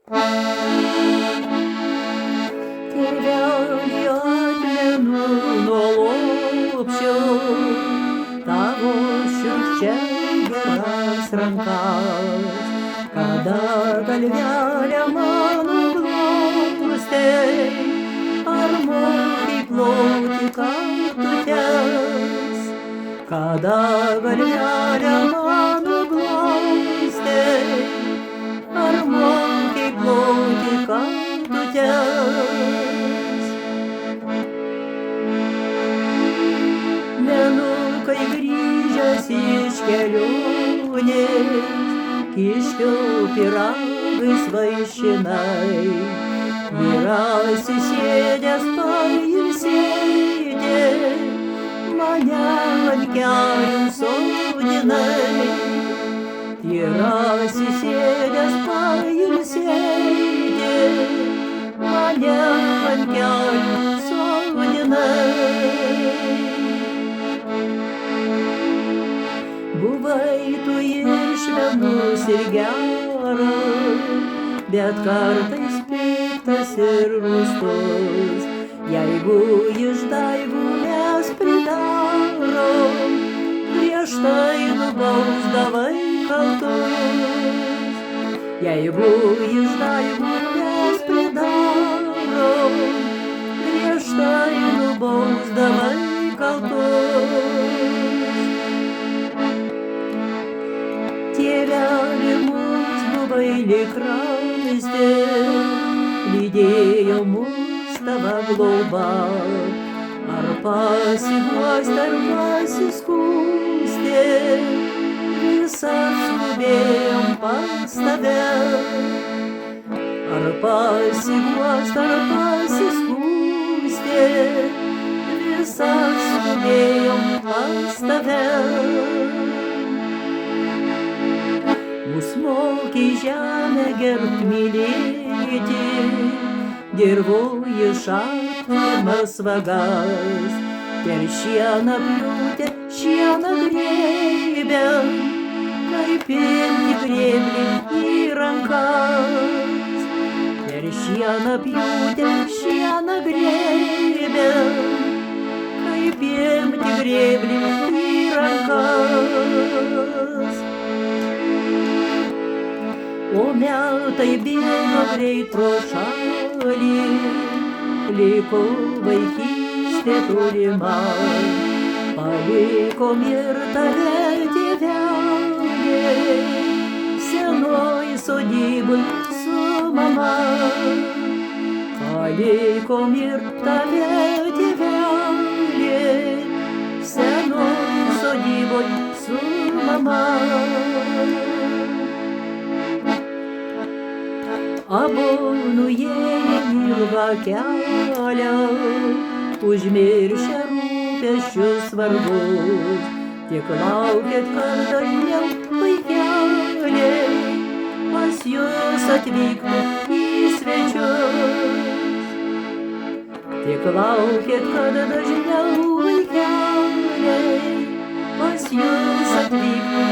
Тебя не отмену, но лучше того щурчего сранкать, когда гальвяля ману глостей, армой плотика тутяс, когда гальвяля ману глостей, армой плотика tutęs. Menukai grįžęs iš kelionės, kiškio pyragais vaišinai, vyras įsėdęs pailsėti, mane ant kelių sodinai. Vyras įsėdęs pailsėti, mane ant kelių sodinai. Buvai tu ir švelnus ir geras, bet kartais piktas ir rūstus. Jeigu išdaigų mes pridarom, prieš tai nubausdavai kaltus. Jeigu išdaigų mes pridarom, prieš tai nubausdavai kaltus. Tėveli mus buvai lyg ramstė, lydėjo mus tava globa. Ar pasiguosti, ar pasiskųsti, visas skubėjom pas tave. Ar pasiguosti, ar pasiskųsti, visas skubėjom pas tave. Mus mokė žemę gerbt mylėti, dirvoje šaknimas vagas, per šieną bliūtę, šieną grėbėm, kaip imti grėblį į rankas. Per šieną bliūtę, šieną grėbėm, kaip imti grėblį į rankas. O metai bėgo greit pro šalį, liko vaikystė tolima, palikom ir tave tėvelį, senoj sodyboj su mama. Palikom ir tave tėvelį, senoj sodyboj su mama. Abu nuėjo ilgą kelią, užmiršę rūpesčius svarbus, tik laukėt, kad dažniau vaikeliai pas jus atvyktų į svečius. Tik laukėt, kad dažniau vaikeliai pas jus atvyktų